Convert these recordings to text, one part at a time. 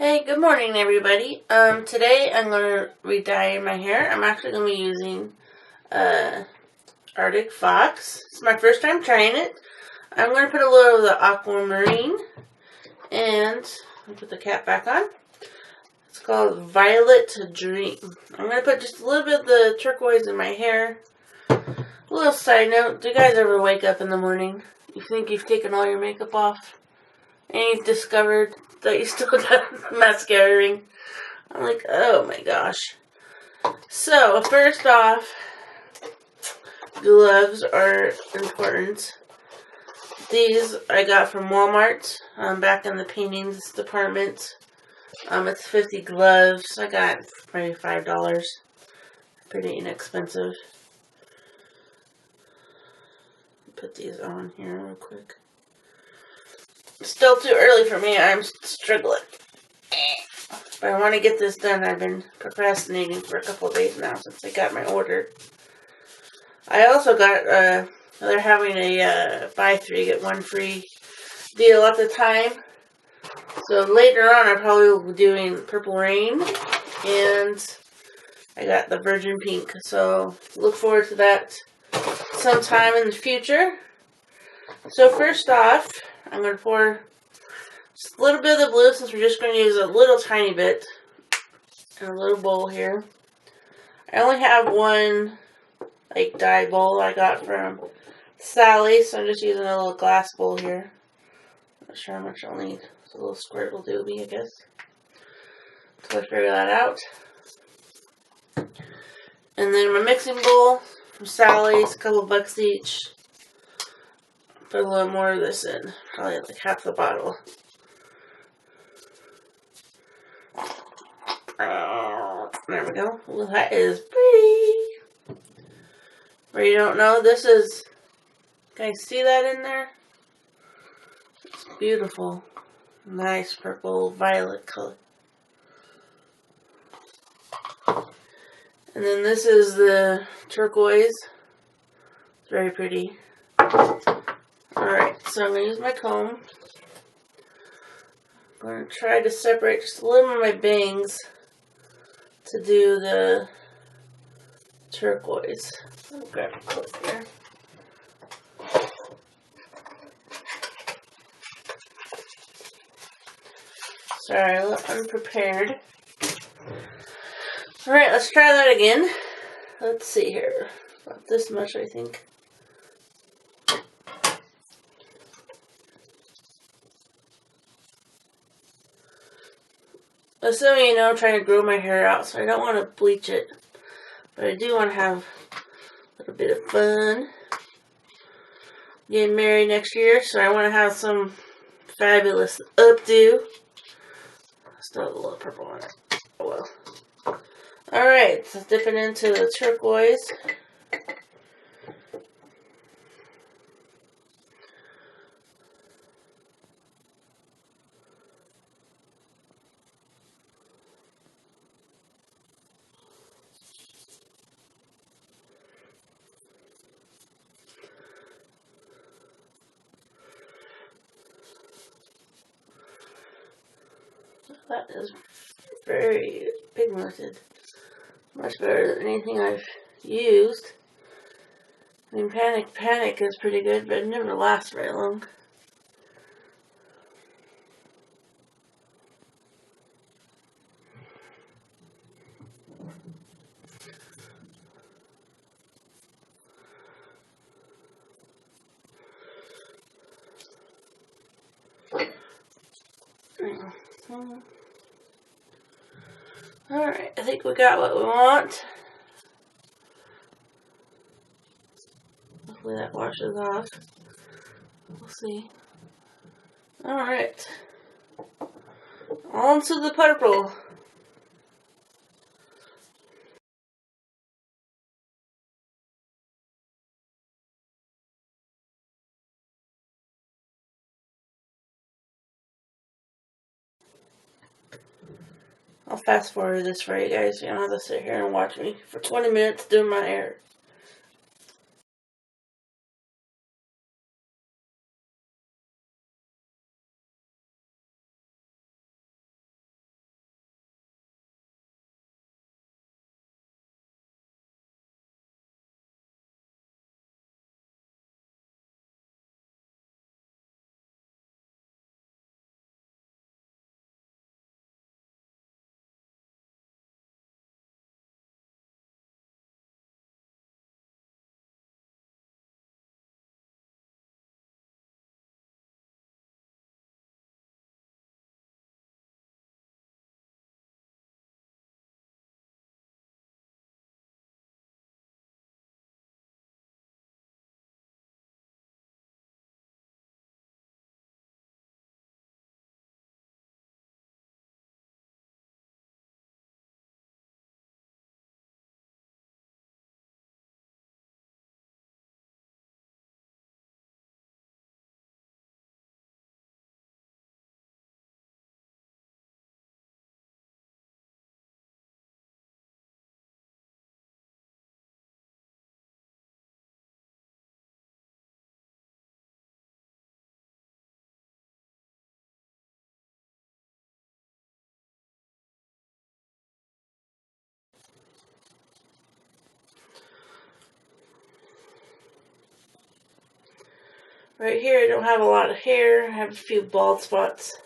Hey, good morning everybody. Today I'm going to re-dye my hair. I'm actually going to be using Arctic Fox. It's my first time trying it. I'm going to put a little of the aquamarine and put the cap back on. It's called Violet Dream. I'm going to put just a little bit of the turquoise in my hair. A little side note, do you guys ever wake up in the morning, you think you've taken all your makeup off, and you've discovered that you still got mascara ring? I'm like, oh my gosh. So, first off, gloves are important. These I got from Walmart, back in the paintings department. It's 50 gloves. I got maybe $5. Pretty inexpensive. Put these on here real quick. Still too early for me. I'm struggling. But I want to get this done. I've been procrastinating for a couple of days now since I got my order. I also got, they're having a buy 3 get 1 free deal at the time. So later on I probably will be doing Purple Rain. And I got the Virgin Pink. So look forward to that sometime in the future. So first off, I'm going to pour just a little bit of the blue, since we're just going to use a little tiny bit in a little bowl here. I only have one dye bowl I got from Sally, so I'm just using a little glass bowl here. Not sure how much I'll need. So a little squirt will do me, I guess. So I figure that out. And then my mixing bowl from Sally's, a couple bucks each. Put a little more of this in, probably like half the bottle. There we go. Well, that is pretty. For you don't know, this is, can you see that in there? It's beautiful. Nice purple violet color. And then this is the turquoise. It's very pretty. Alright, so I'm going to use my comb. I'm going to try to separate just a little of my bangs to do the turquoise. I'll grab a clip here. Sorry, a little unprepared. Alright, let's try that again. Let's see here. About this much, I think. As some of you know, I'm trying to grow my hair out, so I don't want to bleach it. But I do want to have a little bit of fun. Getting married next year, so I want to have some fabulous updo. Still have a little purple on it. Oh well. Alright, so dipping into the turquoise. That is very pigmented. Much better than anything I've used. I mean, Panic is pretty good, but it never lasts very long. Alright, I think we got what we want. Hopefully that washes off. We'll see. Alright. On to the purple. I'll fast forward this for you guys. You don't have to sit here and watch me for 20 minutes doing my hair. Right here I don't have a lot of hair. I have a few bald spots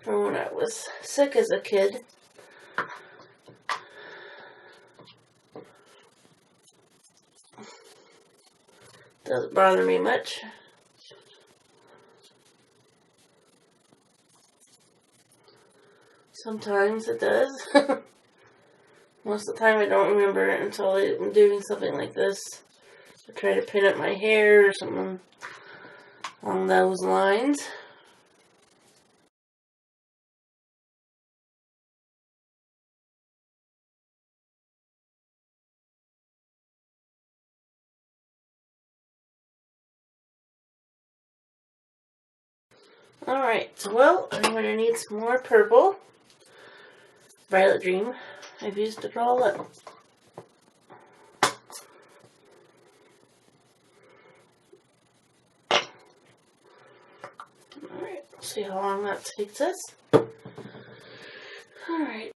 from when I was sick as a kid. Doesn't bother me much. Sometimes it does. Most of the time I don't remember it until I'm doing something like this. I try to pin up my hair or something along those lines. Alright, well, I'm going to need some more purple. Violet Dream. I've used it all up. Alright, see how long that takes us. Alright.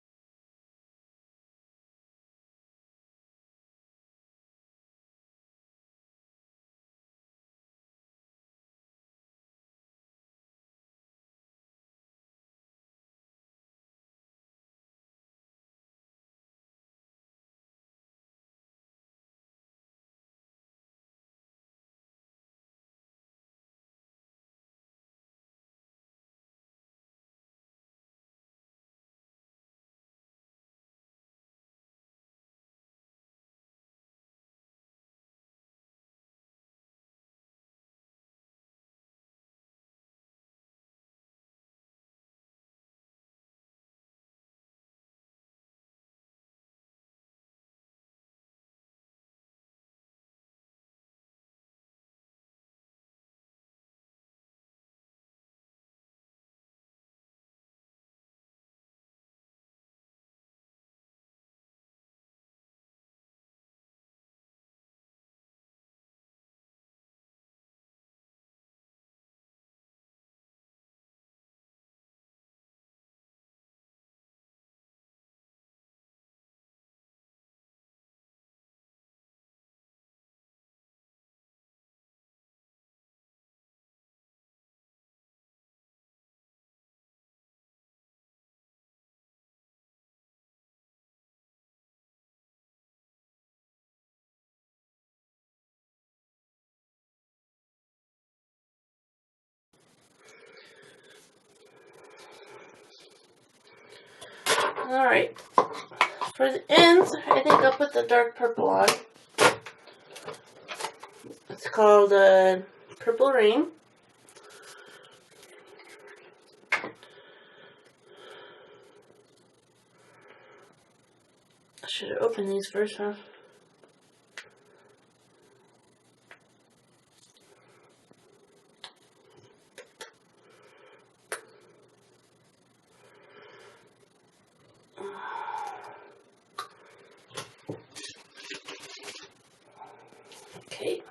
Alright. For the ends, I think I'll put the dark purple on. It's called Purple Rain. I should have opened these first, huh? Okay.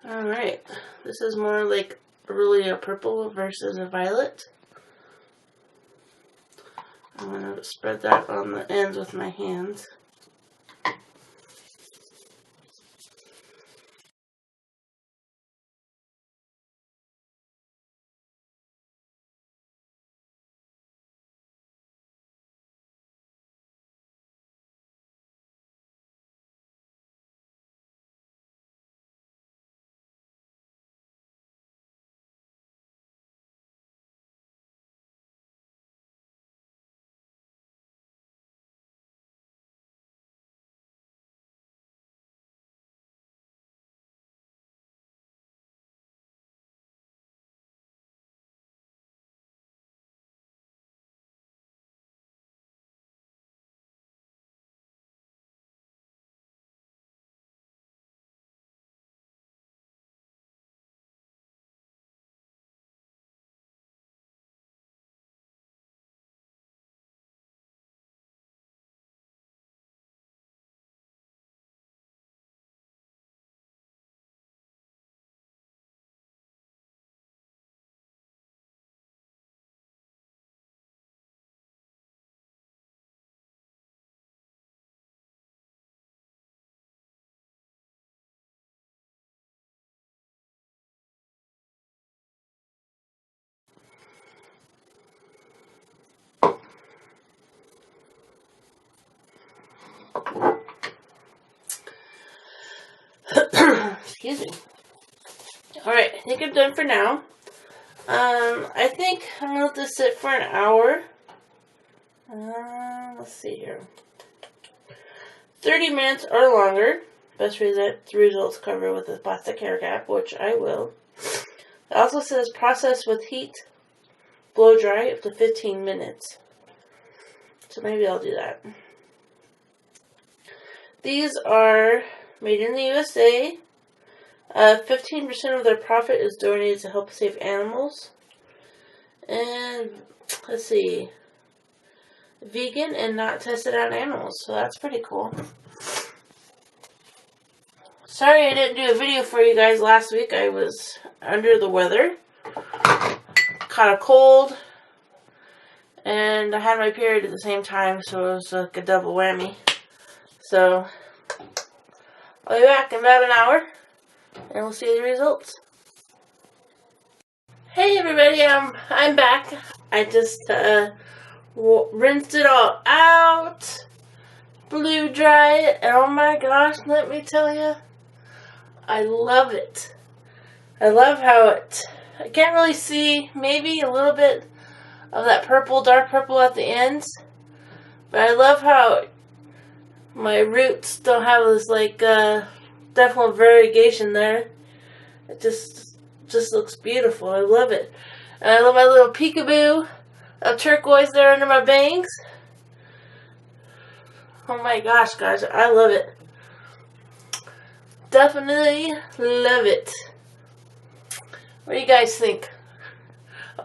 Alright. This is more like really a purple versus a violet. I'm going to spread that on the ends with my hands. Excuse me. Alright, I think I'm done for now. I think I'm going to let this sit for an hour. Let's see here. 30 minutes or longer. Best results cover with a plastic hair cap, which I will. It also says process with heat, blow dry up to 15 minutes. So maybe I'll do that. These are made in the USA. 15% of their profit is donated to help save animals. And let's see. Vegan and not tested on animals. So that's pretty cool. Sorry I didn't do a video for you guys last week. I was under the weather. Caught a cold. And I had my period at the same time, so it was like a double whammy. So, I'll be back in about an hour, and we'll see the results. Hey everybody, I'm back. I just rinsed it all out, blew dry it, and oh my gosh, let me tell you, I love it. I love how I can't really see, maybe a little bit of that purple, dark purple at the ends. But I love how my roots still have this like definite variegation there. It just looks beautiful. I love it. And I love my little peekaboo of turquoise there under my bangs. Oh my gosh, guys, I love it. Definitely love it. What do you guys think?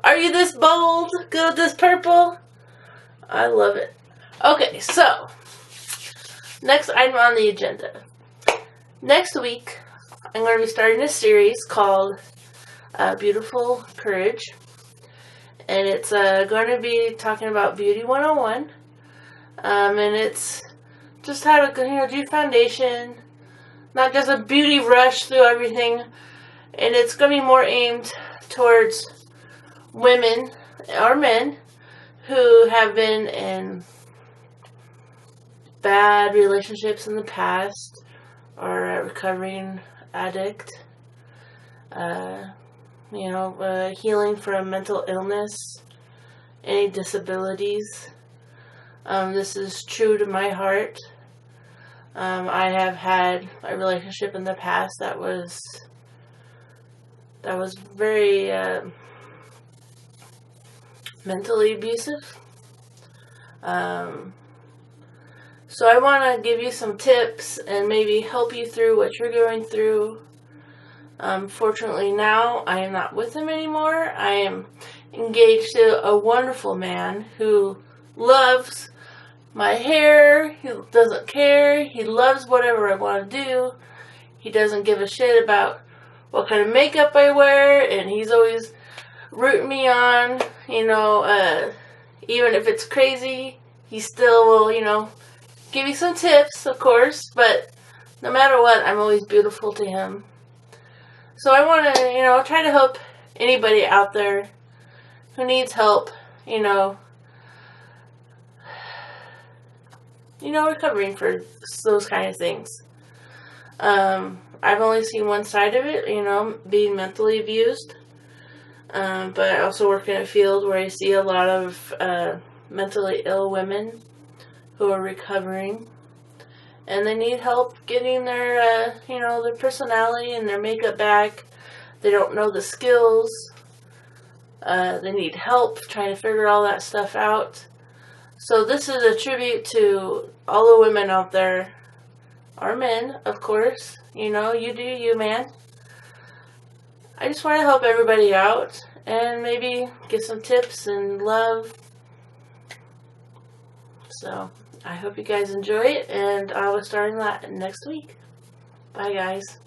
Are you this bold? Good with this purple? I love it. Okay, so next item on the agenda. Next week, I'm going to be starting a series called Beautiful Courage. And it's going to be talking about Beauty 101. And it's just how to do foundation. Not just a beauty rush through everything. And it's going to be more aimed towards women or men who have been in bad relationships in the past, or a recovering addict, healing from mental illness, any disabilities. This is true to my heart. I have had a relationship in the past that was very mentally abusive. So I want to give you some tips and maybe help you through what you're going through. Fortunately now I am not with him anymore. I am engaged to a wonderful man who loves my hair. He doesn't care. He loves whatever I want to do. He doesn't give a shit about what kind of makeup I wear, and he's always rooting me on, even if it's crazy, he still will, give you some tips, of course, but no matter what, I'm always beautiful to him. So I want to, try to help anybody out there who needs help, recovering for those kind of things. I've only seen one side of it, being mentally abused. But I also work in a field where I see a lot of mentally ill women who are recovering. And they need help getting their, their personality and their makeup back. They don't know the skills. They need help trying to figure all that stuff out. So this is a tribute to all the women out there, or men, of course. You do you, man. I just want to help everybody out and maybe get some tips and love. So I hope you guys enjoy it, and I will start that next week. Bye, guys.